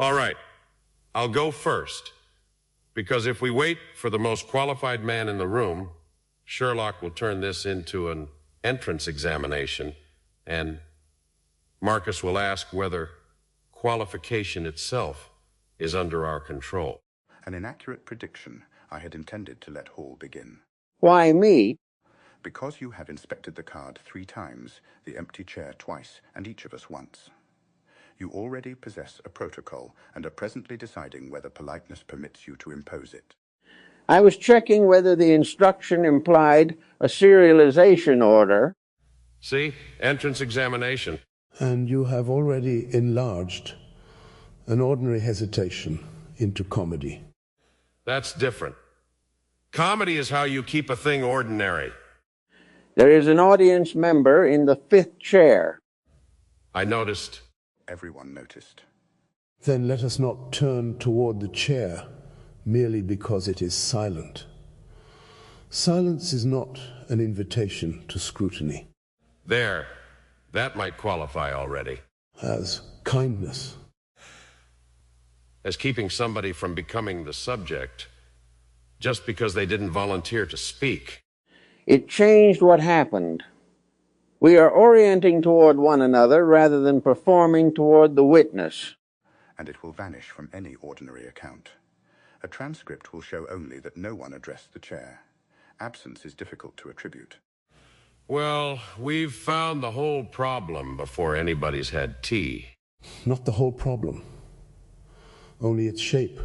All right, I'll go first, because if we wait for the most qualified man in the room, Sherlock will turn this into an entrance examination, and Marcus will ask whether qualification itself is under our control. An inaccurate prediction. I had intended to let Hall begin. Why me? Because you have inspected the card 3 times, the empty chair twice, and each of us once. You already possess a protocol and are presently deciding whether politeness permits you to impose it. I was checking whether the instruction implied a serialization order. See? Entrance examination. And you have already enlarged an ordinary hesitation into comedy. That's different. Comedy is how you keep a thing ordinary. There is an audience member in the 5th chair. I noticed. Everyone noticed. Then let us not turn toward the chair merely because it is silent. Silence is not an invitation to scrutiny. There. That might qualify already. As kindness. As keeping somebody from becoming the subject just because they didn't volunteer to speak. It changed what happened. We are orienting toward one another rather than performing toward the witness. And it will vanish from any ordinary account. A transcript will show only that no one addressed the chair. Absence is difficult to attribute. Well, we've found the whole problem before anybody's had tea. Not the whole problem, only its shape.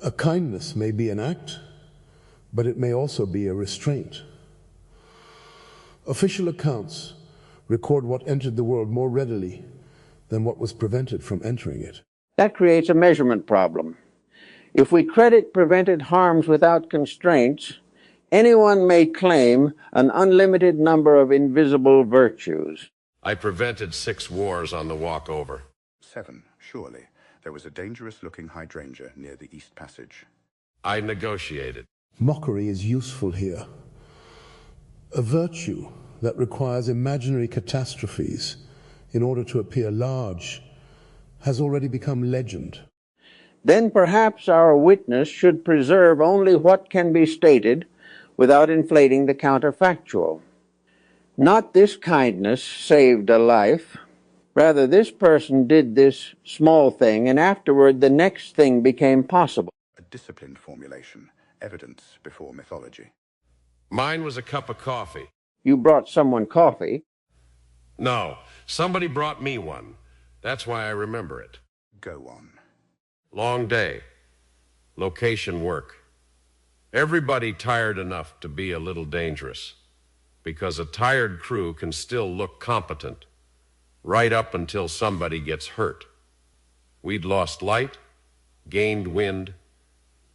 A kindness may be an act, but it may also be a restraint. Official accounts record what entered the world more readily than what was prevented from entering it. That creates a measurement problem. If we credit prevented harms without constraints, anyone may claim an unlimited number of invisible virtues. I prevented 6 wars on the walk over. 7, surely. There was a dangerous-looking hydrangea near the East Passage. I negotiated. Mockery is useful here. A virtue that requires imaginary catastrophes in order to appear large has already become legend. Then perhaps our witness should preserve only what can be stated without inflating the counterfactual. Not this kindness saved a life. Rather, this person did this small thing, and afterward the next thing became possible. A disciplined formulation, evidence before mythology. Mine was a cup of coffee. You brought someone coffee. No, somebody brought me one. That's why I remember it. Go on. Long day. Location work. Everybody tired enough to be a little dangerous, because a tired crew can still look competent, right up until somebody gets hurt. We'd lost light, gained wind,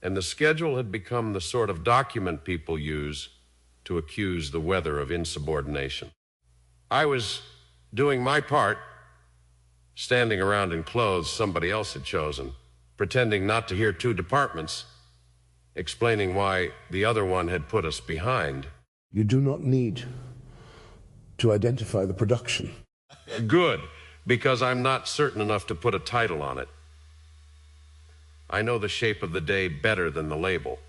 and the schedule had become the sort of document people use to accuse the weather of insubordination. I was doing my part, standing around in clothes somebody else had chosen, pretending not to hear 2 departments, explaining why the other one had put us behind. You do not need to identify the production. Good, because I'm not certain enough to put a title on it. I know the shape of the day better than the label.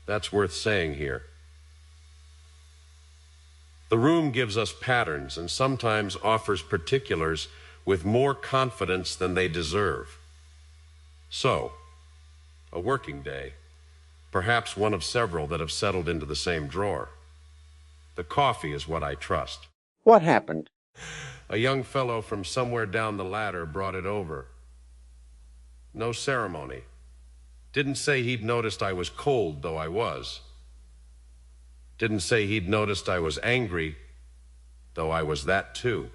That's worth saying here. The room gives us patterns and sometimes offers particulars with more confidence than they deserve. So, a working day, perhaps one of several that have settled into the same drawer. The coffee is what I trust. What happened? A young fellow from somewhere down the ladder brought it over. No ceremony. Didn't say he'd noticed I was cold, though I was. Didn't say he'd noticed I was angry, though I was that too.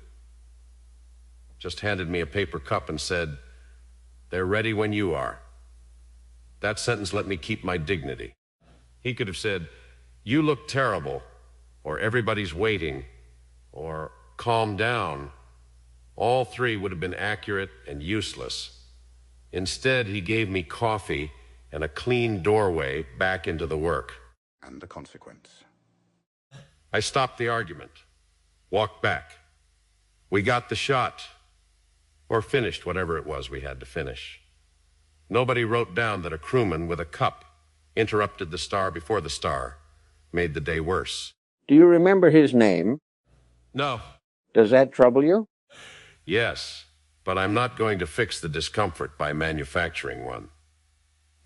Just handed me a paper cup and said, "They're ready when you are." That sentence let me keep my dignity. He could have said, "You look terrible," or "Everybody's waiting," or "Calm down." All 3 would have been accurate and useless. Instead, he gave me coffee and a clean doorway back into the work. And the consequence. I stopped the argument, walked back. We got the shot. Or finished whatever it was we had to finish. Nobody wrote down that a crewman with a cup interrupted the star before the star, made the day worse. Do you remember his name? No. Does that trouble you? Yes, but I'm not going to fix the discomfort by manufacturing one.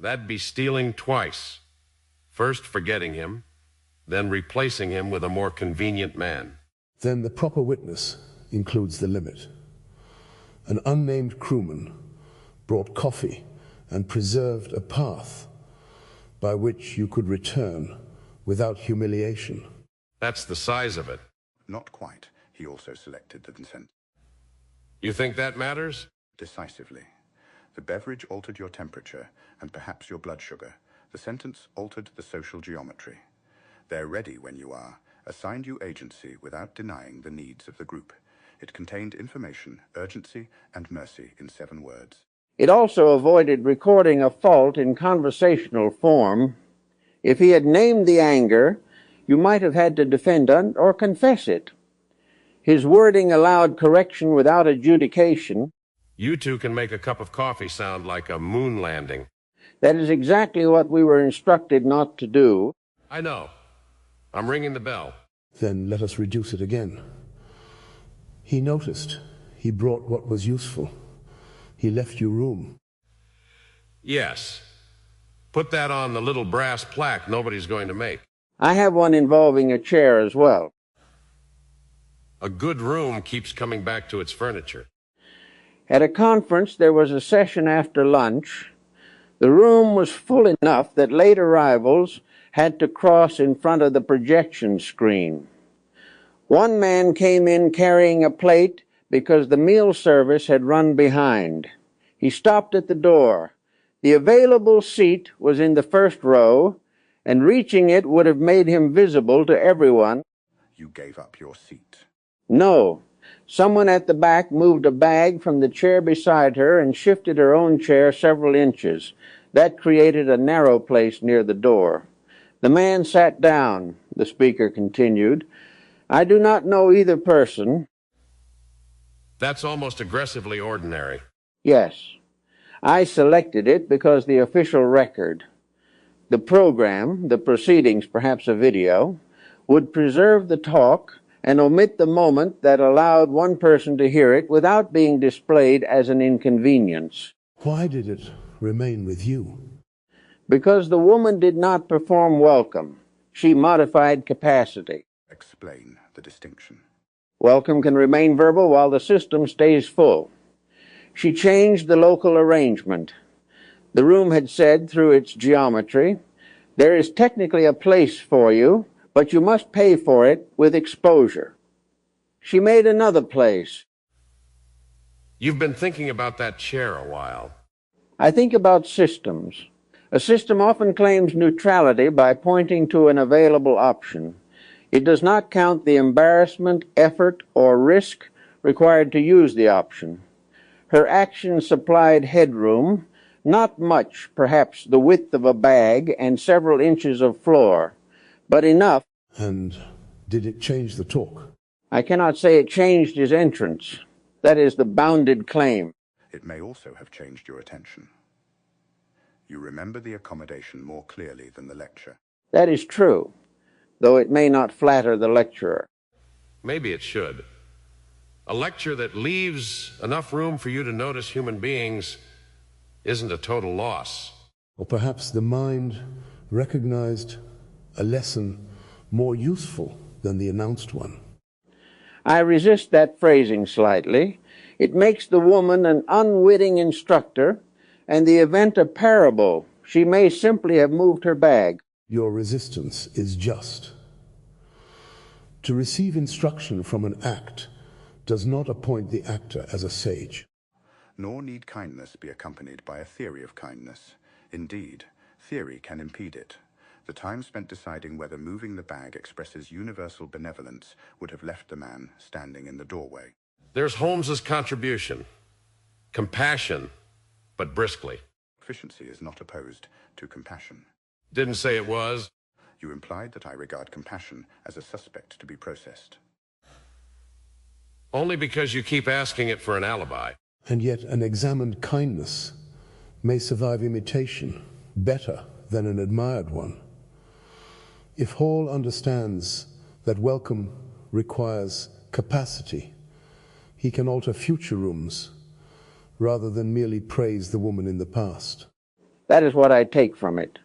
That'd be stealing twice. First forgetting him, then replacing him with a more convenient man. Then the proper witness includes the limit. An unnamed crewman brought coffee and preserved a path by which you could return without humiliation. That's the size of it. Not quite. He also selected the consent. You think that matters? Decisively. The beverage altered your temperature and perhaps your blood sugar. The sentence altered the social geometry. They're ready when you are, assigned you agency without denying the needs of the group. It contained information, urgency, and mercy in 7 words. It also avoided recording a fault in conversational form. If he had named the anger, you might have had to defend it or confess it. His wording allowed correction without adjudication. You two can make a cup of coffee sound like a moon landing. That is exactly what we were instructed not to do. I know. I'm ringing the bell. Then let us reduce it again. He noticed. He brought what was useful. He left you room. Yes. Put that on the little brass plaque nobody's going to make. I have one involving a chair as well. A good room keeps coming back to its furniture. At a conference, there was a session after lunch. The room was full enough that late arrivals had to cross in front of the projection screen. One man came in carrying a plate because the meal service had run behind. He stopped at the door. The available seat was in the first row, and reaching it would have made him visible to everyone. You gave up your seat. No. Someone at the back moved a bag from the chair beside her and shifted her own chair several inches. That created a narrow place near the door. The man sat down, the speaker continued. I do not know either person. That's almost aggressively ordinary. Yes. I selected it because the official record, the program, the proceedings, perhaps a video, would preserve the talk and omit the moment that allowed one person to hear it without being displayed as an inconvenience. Why did it remain with you? Because the woman did not perform welcome. She modified capacity. Explain the distinction. Welcome can remain verbal while the system stays full. She changed the local arrangement. The room had said through its geometry, there is technically a place for you, but you must pay for it with exposure. She made another place. You've been thinking about that chair a while. I think about systems. A system often claims neutrality by pointing to an available option. It does not count the embarrassment, effort, or risk required to use the option. Her action supplied headroom, not much, perhaps the width of a bag and several inches of floor, but enough. And did it change the talk? I cannot say it changed his entrance. That is the bounded claim. It may also have changed your attention. You remember the accommodation more clearly than the lecture. That is true, though it may not flatter the lecturer. Maybe it should. A lecture that leaves enough room for you to notice human beings isn't a total loss. Or perhaps the mind recognized a lesson more useful than the announced one. I resist that phrasing slightly. It makes the woman an unwitting instructor and the event a parable. She may simply have moved her bag. Your resistance is just. To receive instruction from an act does not appoint the actor as a sage. Nor need kindness be accompanied by a theory of kindness. Indeed, theory can impede it. The time spent deciding whether moving the bag expresses universal benevolence would have left the man standing in the doorway. There's Holmes's contribution. Compassion, but briskly. Efficiency is not opposed to compassion. Didn't say it was. You implied that I regard compassion as a suspect to be processed. Only because you keep asking it for an alibi. And yet an examined kindness may survive imitation better than an admired one. If Hall understands that welcome requires capacity, he can alter future rooms rather than merely praise the woman in the past. That is what I take from it.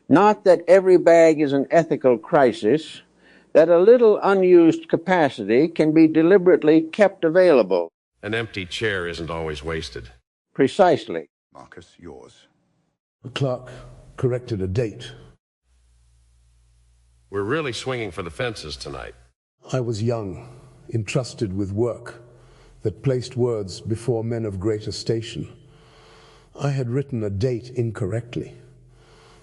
Not that every bag is an ethical crisis, that a little unused capacity can be deliberately kept available. An empty chair isn't always wasted. Precisely. Marcus, yours. The clerk corrected a date. We're really swinging for the fences tonight. I was young, entrusted with work that placed words before men of greater station. I had written a date incorrectly.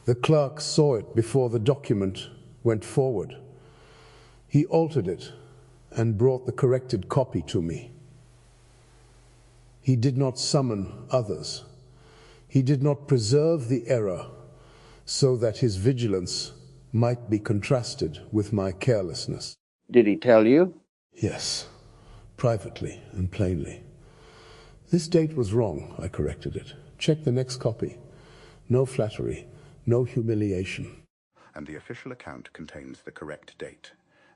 The clerk saw it before the document went forward. He altered it and brought the corrected copy to me. He did not summon others. He did not preserve the error so that his vigilance might be contrasted with my carelessness. Did he tell you? Yes, privately and plainly. This date was wrong, I corrected it. Check the next copy. No flattery, no humiliation. And the official account contains the correct date,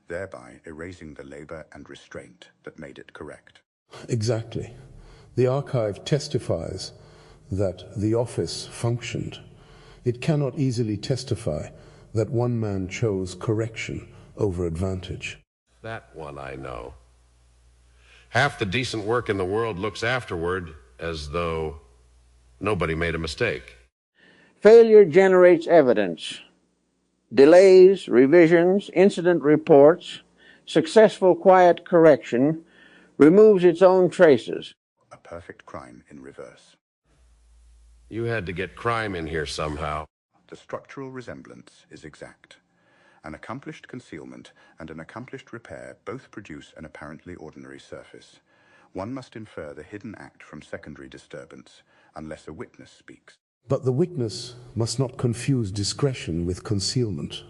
thereby erasing the labor and restraint that made it correct. Exactly. The archive testifies that the office functioned. It cannot easily testify that one man chose correction over advantage. That one I know. Half the decent work in the world looks afterward as though nobody made a mistake. Failure generates evidence. Delays, revisions, incident reports, successful quiet correction removes its own traces. A perfect crime in reverse. You had to get crime in here somehow. The structural resemblance is exact. An accomplished concealment and an accomplished repair both produce an apparently ordinary surface. One must infer the hidden act from secondary disturbance, unless a witness speaks. But the witness must not confuse discretion with concealment.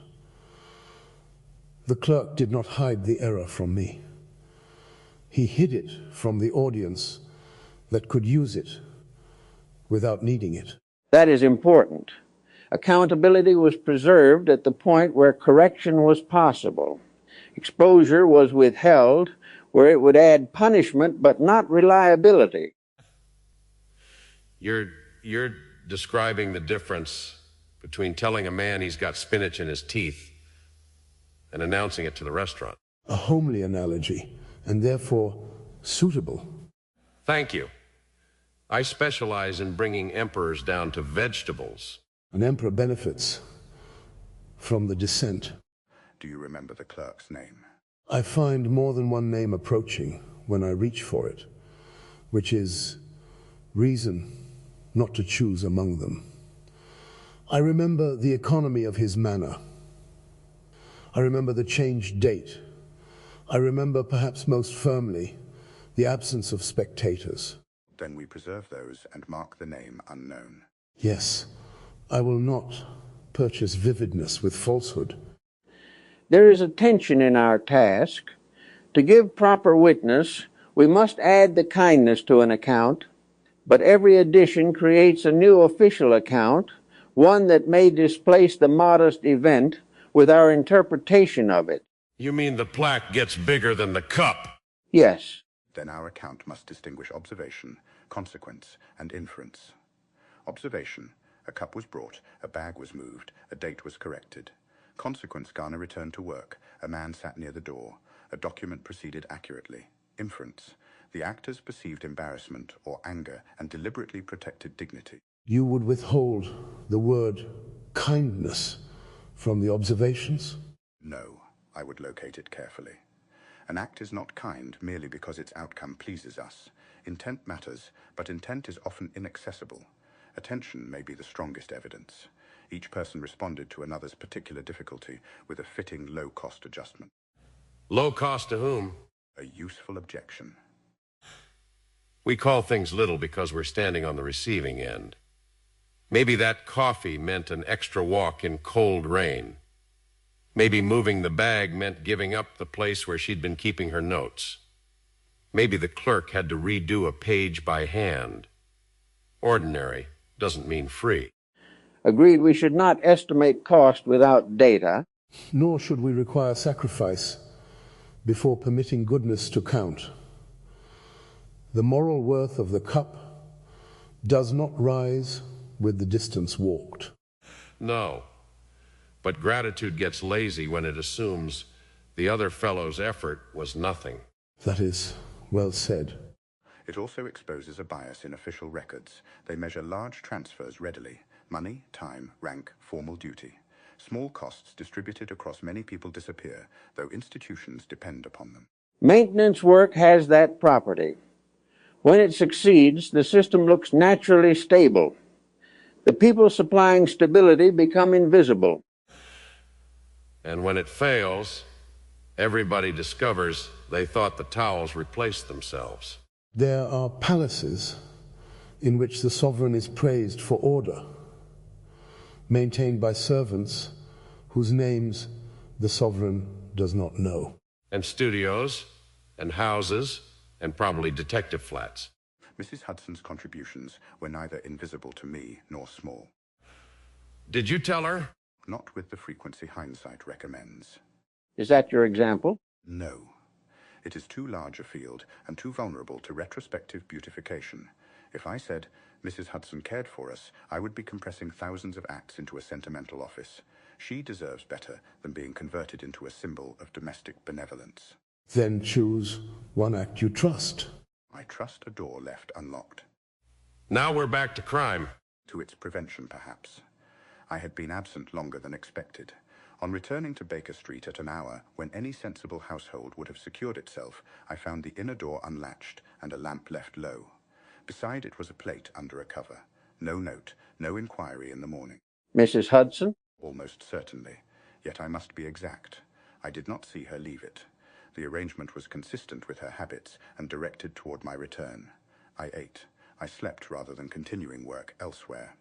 The clerk did not hide the error from me. He hid it from the audience that could use it without needing it. That is important. Accountability was preserved at the point where correction was possible. Exposure was withheld where it would add punishment but not reliability. You're describing the difference between telling a man he's got spinach in his teeth and announcing it to the restaurant. A homely analogy, and therefore suitable. Thank you. I specialize in bringing emperors down to vegetables. An emperor benefits from the descent. Do you remember the clerk's name? I find more than one name approaching when I reach for it, which is reason not to choose among them. I remember the economy of his manner. I remember the changed date. I remember, perhaps most firmly, the absence of spectators. Then we preserve those and mark the name unknown. Yes, I will not purchase vividness with falsehood. There is a tension in our task. To give proper witness, we must add the kindness to an account, but every addition creates a new official account, one that may displace the modest event with our interpretation of it. You mean the plaque gets bigger than the cup? Yes. Then our account must distinguish observation, consequence, and inference. Observation: a cup was brought, a bag was moved, a date was corrected. Consequence: Garner returned to work, a man sat near the door, a document proceeded accurately. Inference: the actors perceived embarrassment or anger and deliberately protected dignity. You would withhold the word kindness from the observations? No, I would locate it carefully. An act is not kind merely because its outcome pleases us. Intent matters, but intent is often inaccessible. Attention may be the strongest evidence. Each person responded to another's particular difficulty with a fitting low-cost adjustment. Low cost to whom? A useful objection. We call things little because we're standing on the receiving end. Maybe that coffee meant an extra walk in cold rain. Maybe moving the bag meant giving up the place where she'd been keeping her notes. Maybe the clerk had to redo a page by hand. Ordinary doesn't mean free. Agreed, we should not estimate cost without data. Nor should we require sacrifice before permitting goodness to count. The moral worth of the cup does not rise with the distance walked. No, but gratitude gets lazy when it assumes the other fellow's effort was nothing. That is well said. It also exposes a bias in official records. They measure large transfers readily: money, time, rank, formal duty. Small costs distributed across many people disappear, though institutions depend upon them. Maintenance work has that property. When it succeeds, the system looks naturally stable. The people supplying stability become invisible. And when it fails, everybody discovers they thought the towels replaced themselves. There are palaces in which the sovereign is praised for order, maintained by servants whose names the sovereign does not know. And studios, and houses, and probably detective flats. Mrs. Hudson's contributions were neither invisible to me nor small. Did you tell her? Not with the frequency hindsight recommends. Is that your example? No. It is too large a field and too vulnerable to retrospective beautification. If I said, Mrs. Hudson cared for us, I would be compressing thousands of acts into a sentimental office. She deserves better than being converted into a symbol of domestic benevolence. Then choose one act you trust. I trust a door left unlocked. Now we're back to crime. To its prevention, perhaps. I had been absent longer than expected. On returning to Baker Street at an hour when any sensible household would have secured itself, I found the inner door unlatched and a lamp left low. Beside it was a plate under a cover. No note, no inquiry in the morning. Mrs. Hudson? Almost certainly. Yet I must be exact. I did not see her leave it. The arrangement was consistent with her habits and directed toward my return. I ate. I slept rather than continuing work elsewhere.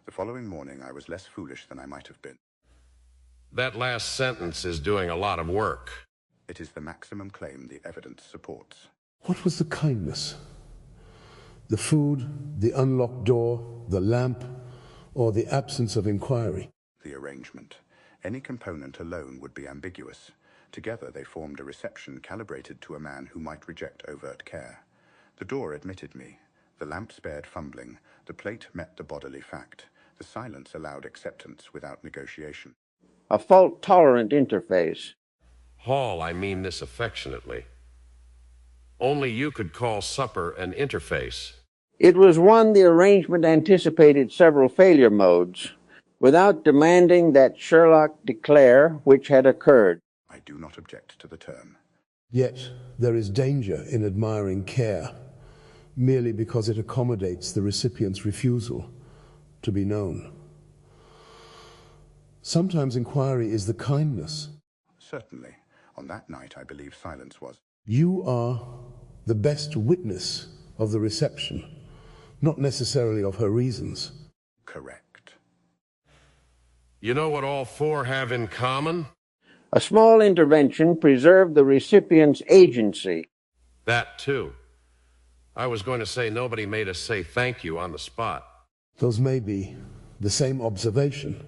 The following morning I was less foolish than I might have been. That last sentence is doing a lot of work. It is the maximum claim the evidence supports. What was the kindness? The food, the unlocked door, the lamp, or the absence of inquiry? The arrangement. Any component alone would be ambiguous. Together they formed a reception calibrated to a man who might reject overt care. The door admitted me. The lamp spared fumbling. The plate met the bodily fact. The silence allowed acceptance without negotiation. A fault-tolerant interface. Hall, I mean this affectionately. Only you could call supper an interface. It was one the arrangement anticipated several failure modes, without demanding that Sherlock declare which had occurred. I do not object to the term. Yet there is danger in admiring care, merely because it accommodates the recipient's refusal to be known. Sometimes inquiry is the kindness. Certainly. On that night, I believe silence was. You are the best witness of the reception, not necessarily of her reasons. Correct. You know what all four have in common? A small intervention preserved the recipient's agency. That too. I was going to say nobody made us say thank you on the spot. Those may be the same observation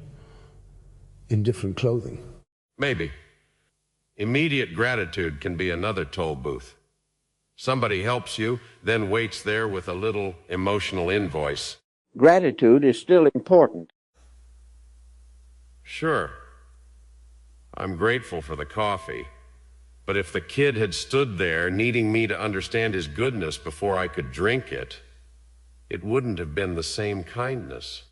in different clothing. Maybe. Immediate gratitude can be another toll booth. Somebody helps you, then waits there with a little emotional invoice. Gratitude is still important. Sure. I'm grateful for the coffee. But if the kid had stood there needing me to understand his goodness before I could drink it, it wouldn't have been the same kindness.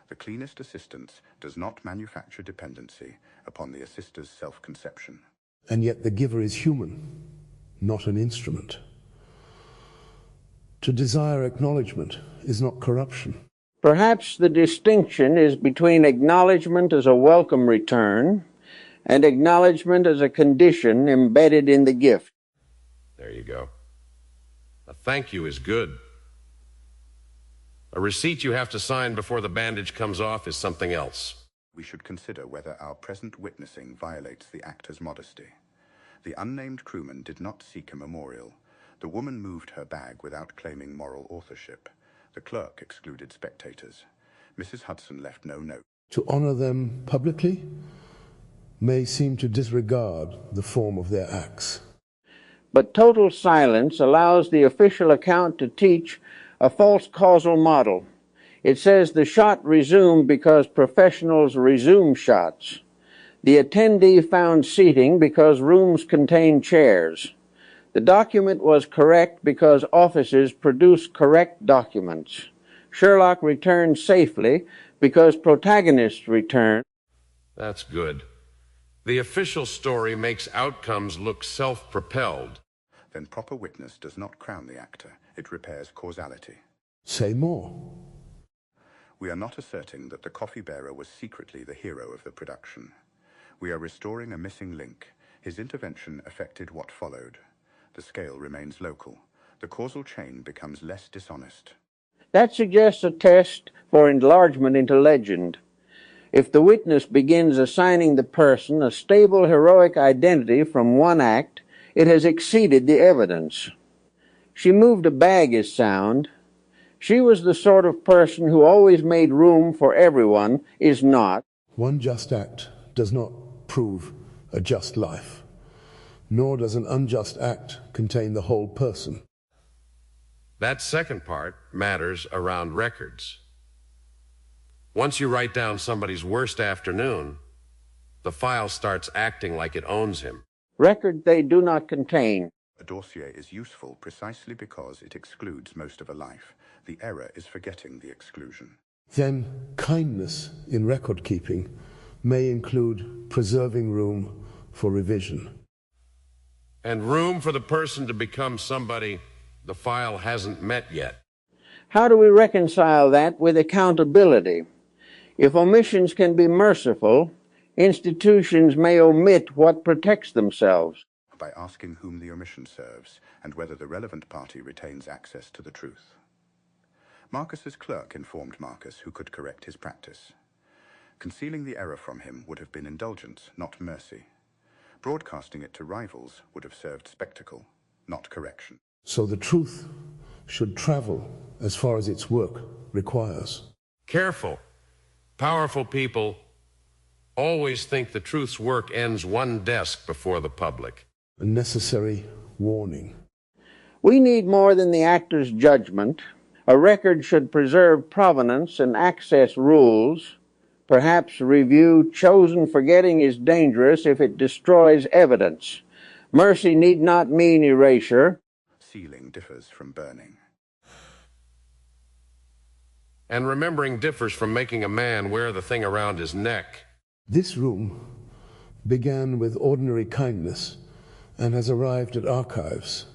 The cleanest assistance does not manufacture dependency upon the assister's self-conception. And yet the giver is human, not an instrument. To desire acknowledgement is not corruption. Perhaps the distinction is between acknowledgement as a welcome return and acknowledgement as a condition embedded in the gift. There you go. A thank you is good. A receipt you have to sign before the bandage comes off is something else. We should consider whether our present witnessing violates the actor's modesty. The unnamed crewman did not seek a memorial. The woman moved her bag without claiming moral authorship. The clerk excluded spectators. Mrs. Hudson left no note. To honor them publicly may seem to disregard the form of their acts. But total silence allows the official account to teach a false causal model. It says the shot resumed because professionals resume shots. The attendee found seating because rooms contained chairs. The document was correct because offices produce correct documents. Sherlock returned safely because protagonists returned. That's good. The official story makes outcomes look self-propelled. Then proper witness does not crown the actor. It repairs causality. Say more. We are not asserting that the coffee bearer was secretly the hero of the production. We are restoring a missing link. His intervention affected what followed. The scale remains local. The causal chain becomes less dishonest. That suggests a test for enlargement into legend. If the witness begins assigning the person a stable heroic identity from one act, it has exceeded the evidence. She moved a bag is sound. She was the sort of person who always made room for everyone is not. One just act does not prove a just life, nor does an unjust act contain the whole person. That second part matters around records. Once you write down somebody's worst afternoon, the file starts acting like it owns him. Record they do not contain. A dossier is useful precisely because it excludes most of a life. The error is forgetting the exclusion. Then kindness in record keeping may include preserving room for revision. And room for the person to become somebody the file hasn't met yet. How do we reconcile that with accountability? If omissions can be merciful, institutions may omit what protects themselves. By asking whom the omission serves and whether the relevant party retains access to the truth. Marcus's clerk informed Marcus who could correct his practice. Concealing the error from him would have been indulgence, not mercy. Broadcasting it to rivals would have served spectacle, not correction. So the truth should travel as far as its work requires. Careful. Powerful people always think the truth's work ends one desk before the public. A necessary warning. We need more than the actor's judgment. A record should preserve provenance and access rules. Perhaps review chosen forgetting is dangerous if it destroys evidence. Mercy need not mean erasure. Sealing differs from burning. And remembering differs from making a man wear the thing around his neck. This room began with ordinary kindness and has arrived at archives.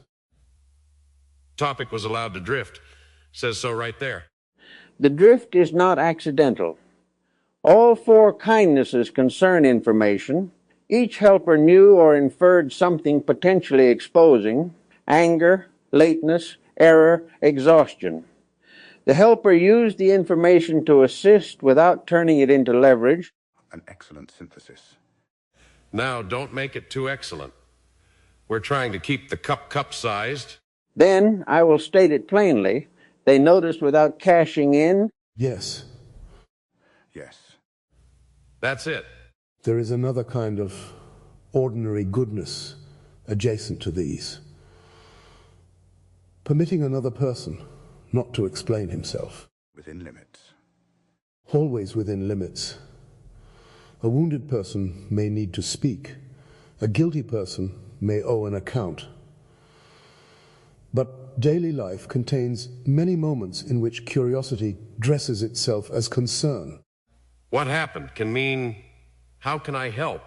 Topic was allowed to drift. Says so right there. The drift is not accidental. All four kindnesses concern information. Each helper knew or inferred something potentially exposing: anger, lateness, error, exhaustion. The helper used the information to assist without turning it into leverage. An excellent synthesis. Now, don't make it too excellent. We're trying to keep the cup-sized. Then, I will state it plainly, they noticed without cashing in. Yes. Yes. That's it. There is another kind of ordinary goodness adjacent to these. Permitting another person not to explain himself. Within limits. Always within limits. A wounded person may need to speak. A guilty person may owe an account. But daily life contains many moments in which curiosity dresses itself as concern. What happened can mean, how can I help?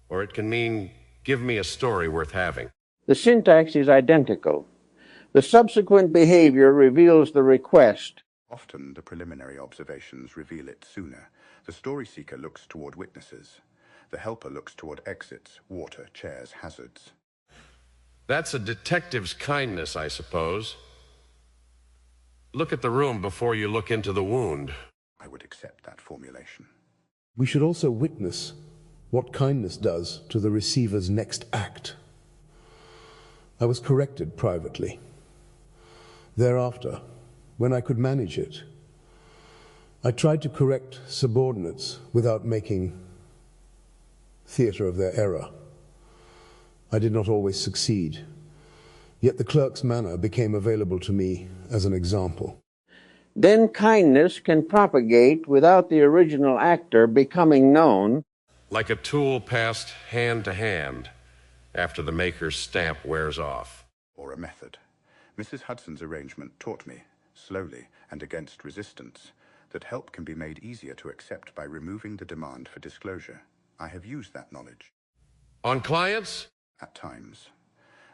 Or it can mean, give me a story worth having. The syntax is identical. The subsequent behavior reveals the request. Often the preliminary observations reveal it sooner. The story seeker looks toward witnesses. The helper looks toward exits, water, chairs, hazards. That's a detective's kindness, I suppose. Look at the room before you look into the wound. I would accept that formulation. We should also witness what kindness does to the receiver's next act. I was corrected privately. Thereafter, when I could manage it, I tried to correct subordinates without making theater of their error. I did not always succeed, yet the clerk's manner became available to me as an example. Then kindness can propagate without the original actor becoming known. Like a tool passed hand to hand after the maker's stamp wears off. Or a method. Mrs. Hudson's arrangement taught me, slowly and against resistance, that help can be made easier to accept by removing the demand for disclosure. I have used that knowledge. On clients? At times.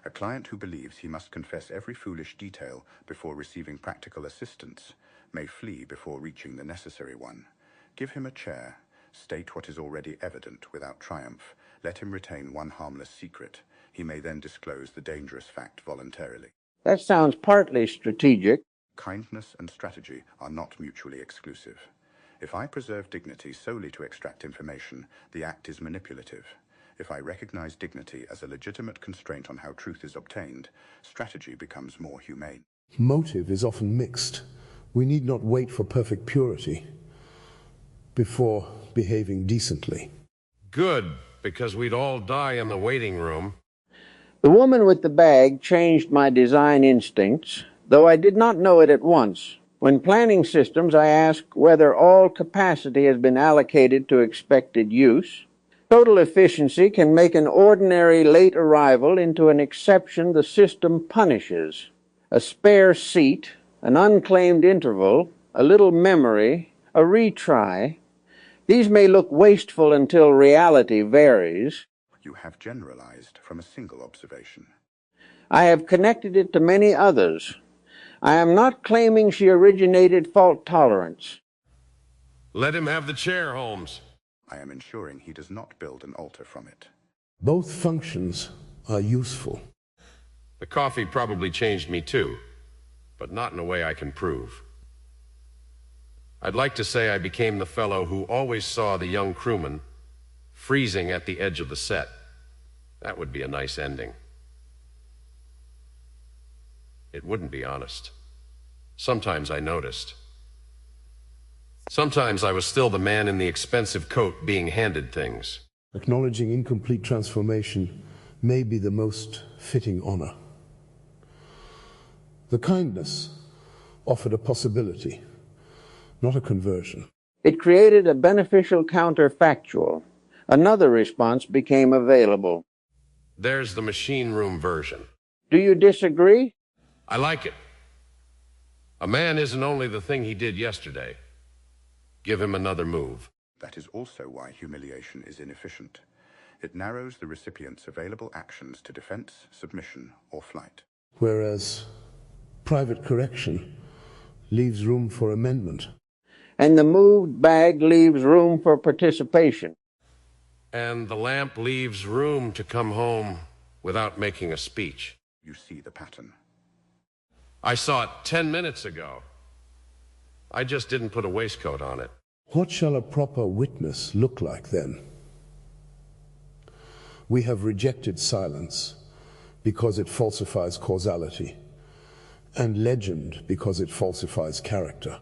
A client who believes he must confess every foolish detail before receiving practical assistance may flee before reaching the necessary one. Give him a chair, state what is already evident without triumph, let him retain one harmless secret. He may then disclose the dangerous fact voluntarily. That sounds partly strategic. Kindness and strategy are not mutually exclusive. If I preserve dignity solely to extract information, the act is manipulative. If I recognize dignity as a legitimate constraint on how truth is obtained, strategy becomes more humane. Motive is often mixed. We need not wait for perfect purity before behaving decently. Good, because we'd all die in the waiting room. The woman with the bag changed my design instincts, though I did not know it at once. When planning systems, I ask whether all capacity has been allocated to expected use. Total efficiency can make an ordinary late arrival into an exception the system punishes. A spare seat, an unclaimed interval, a little memory, a retry. These may look wasteful until reality varies. You have generalized from a single observation. I have connected it to many others. I am not claiming she originated fault tolerance. Let him have the chair, Holmes. I am ensuring he does not build an altar from it. Both functions are useful. The coffee probably changed me too, but not in a way I can prove. I'd like to say I became the fellow who always saw the young crewman freezing at the edge of the set. That would be a nice ending. It wouldn't be honest. Sometimes I noticed. Sometimes I was still the man in the expensive coat being handed things. Acknowledging incomplete transformation may be the most fitting honor. The kindness offered a possibility, not a conversion. It created a beneficial counterfactual. Another response became available. There's the machine room version. Do you disagree? I like it. A man isn't only the thing he did yesterday. Give him another move. That is also why humiliation is inefficient. It narrows the recipient's available actions to defense, submission, or flight. Whereas private correction leaves room for amendment. And the moved bag leaves room for participation. And the lamp leaves room to come home without making a speech. You see the pattern. I saw it 10 minutes ago. I just didn't put a waistcoat on it. What shall a proper witness look like then? We have rejected silence because it falsifies causality, and legend because it falsifies character.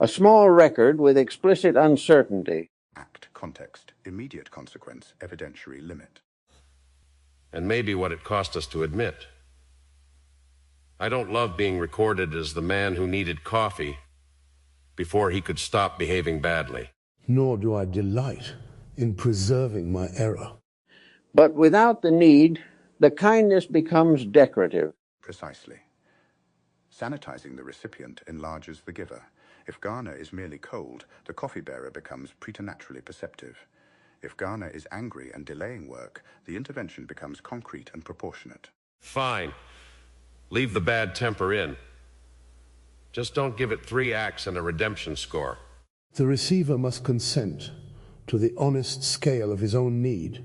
A small record with explicit uncertainty. Act, context, immediate consequence, evidentiary limit. And maybe what it cost us to admit. I don't love being recorded as the man who needed coffee before he could stop behaving badly. Nor do I delight in preserving my error. But without the need, the kindness becomes decorative. Precisely. Sanitizing the recipient enlarges the giver. If Garner is merely cold, the coffee bearer becomes preternaturally perceptive. If Garner is angry and delaying work, the intervention becomes concrete and proportionate. Fine. Leave the bad temper in. Just don't give it 3 acts and a redemption score. The receiver must consent to the honest scale of his own need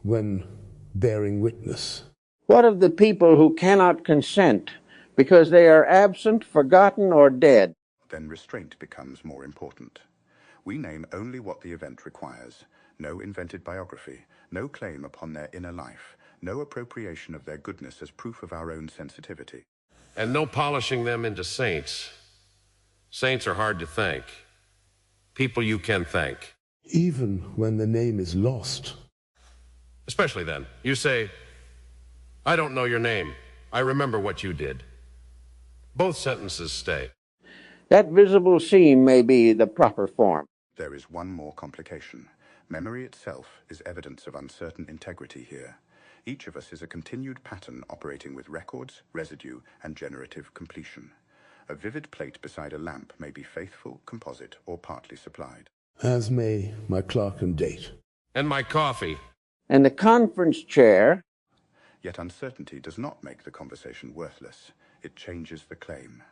when bearing witness. What of the people who cannot consent because they are absent, forgotten, or dead? Then restraint becomes more important. We name only what the event requires. No invented biography, no claim upon their inner life, No appropriation of their goodness as proof of our own sensitivity. And no polishing them into saints. Saints are hard to thank. People you can thank. Even when the name is lost. Especially then. You say, I don't know your name. I remember what you did. Both sentences stay. That visible seam may be the proper form. There is one more complication. Memory itself is evidence of uncertain integrity here. Each of us is a continued pattern operating with records, residue, and generative completion. A vivid plate beside a lamp may be faithful, composite, or partly supplied. As may my clock and date. And my coffee. And the conference chair. Yet uncertainty does not make the conversation worthless. It changes the claim.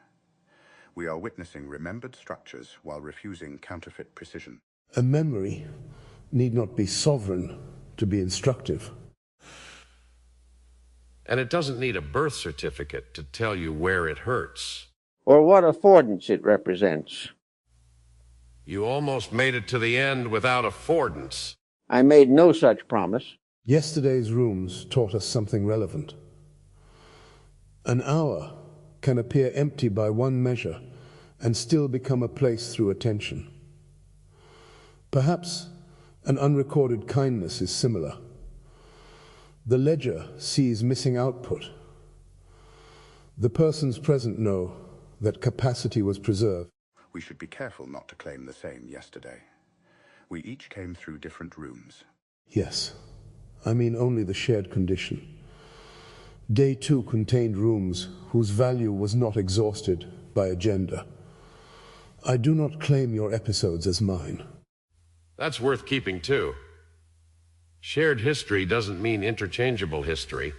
We are witnessing remembered structures while refusing counterfeit precision. A memory need not be sovereign to be instructive. And it doesn't need a birth certificate to tell you where it hurts. Or what affordance it represents. You almost made it to the end without affordance. I made no such promise. Yesterday's rooms taught us something relevant. An hour can appear empty by one measure and still become a place through attention. Perhaps an unrecorded kindness is similar. The ledger sees missing output. The persons present know that capacity was preserved. We should be careful not to claim the same yesterday. We each came through different rooms. Yes, I mean only the shared condition. Day 2 contained rooms whose value was not exhausted by agenda. I do not claim your episodes as mine. That's worth keeping too. Shared history doesn't mean interchangeable history.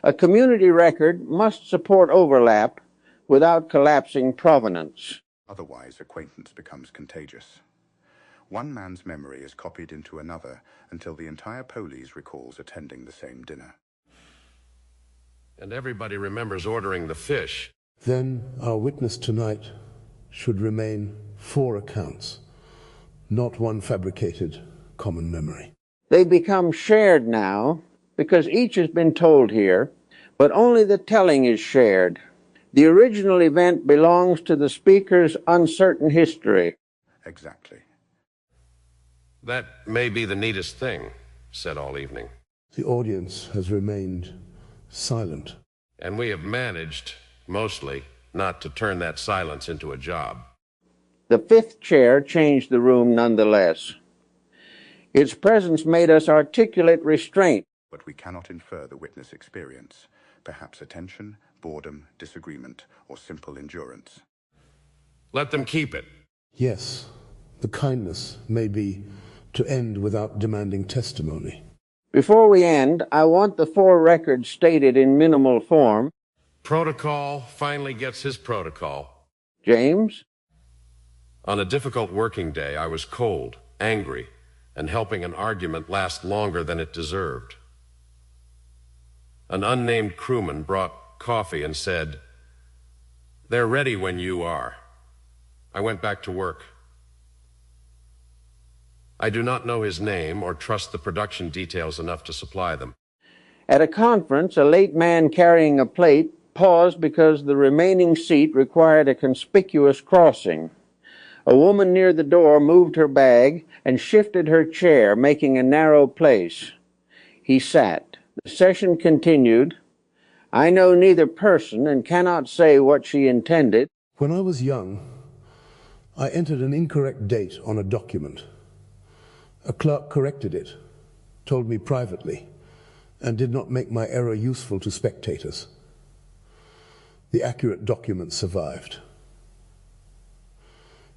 A community record must support overlap without collapsing provenance. Otherwise, acquaintance becomes contagious. One man's memory is copied into another until the entire Polis recalls attending the same dinner. And everybody remembers ordering the fish. Then our witness tonight should remain 4 accounts, not one fabricated common memory. They become shared now because each has been told here, but only the telling is shared. The original event belongs to the speaker's uncertain history. Exactly. That may be the neatest thing, said all evening. The audience has remained silent. And we have managed, mostly, not to turn that silence into a job. The fifth chair changed the room nonetheless. Its presence made us articulate restraint. But we cannot infer the witness experience. Perhaps attention, boredom, disagreement, or simple endurance. Let them keep it. Yes, the kindness may be to end without demanding testimony. Before we end, I want the 4 records stated in minimal form. Protocol finally gets his protocol. James? On a difficult working day, I was cold, angry, and helping an argument last longer than it deserved. An unnamed crewman brought coffee and said, "They're ready when you are." I went back to work. I do not know his name or trust the production details enough to supply them. At a conference, a late man carrying a plate paused because the remaining seat required a conspicuous crossing. A woman near the door moved her bag and shifted her chair, making a narrow place. He sat. The session continued. I know neither person and cannot say what she intended. When I was young, I entered an incorrect date on a document. A clerk corrected it, told me privately, and did not make my error useful to spectators. The accurate document survived.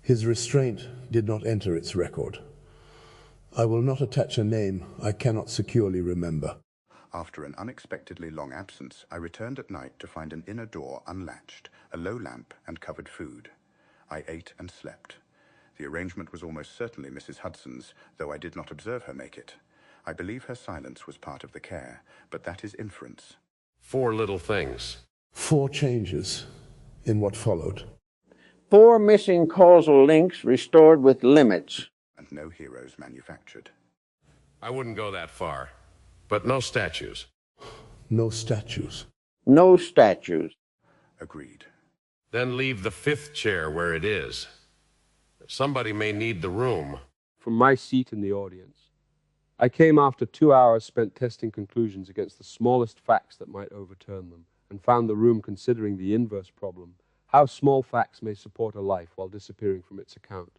His restraint did not enter its record. I will not attach a name I cannot securely remember. After an unexpectedly long absence, I returned at night to find an inner door unlatched, a low lamp, and covered food. I ate and slept. The arrangement was almost certainly Mrs. Hudson's, though I did not observe her make it. I believe her silence was part of the care, but that is inference. 4 little things. 4 changes in what followed. 4 missing causal links restored with limits. And no heroes manufactured. I wouldn't go that far, but no statues. No statues. No statues. Agreed. Then leave the fifth chair where it is. Somebody may need the room. From my seat in the audience, I came after 2 hours spent testing conclusions against the smallest facts that might overturn them, and found the room considering the inverse problem, how small facts may support a life while disappearing from its account.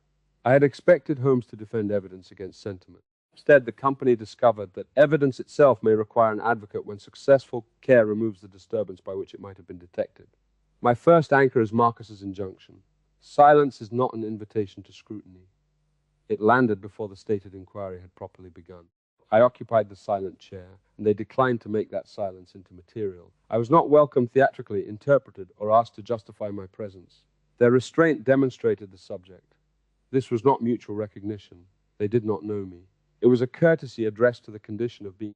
I had expected Holmes to defend evidence against sentiment. Instead, the company discovered that evidence itself may require an advocate when successful care removes the disturbance by which it might have been detected. My first anchor is Marcus's injunction. Silence is not an invitation to scrutiny. It landed before the stated inquiry had properly begun. I occupied the silent chair, and they declined to make that silence into material. I was not welcomed theatrically, interpreted, or asked to justify my presence. Their restraint demonstrated the subject. This was not mutual recognition. They did not know me. It was a courtesy addressed to the condition of being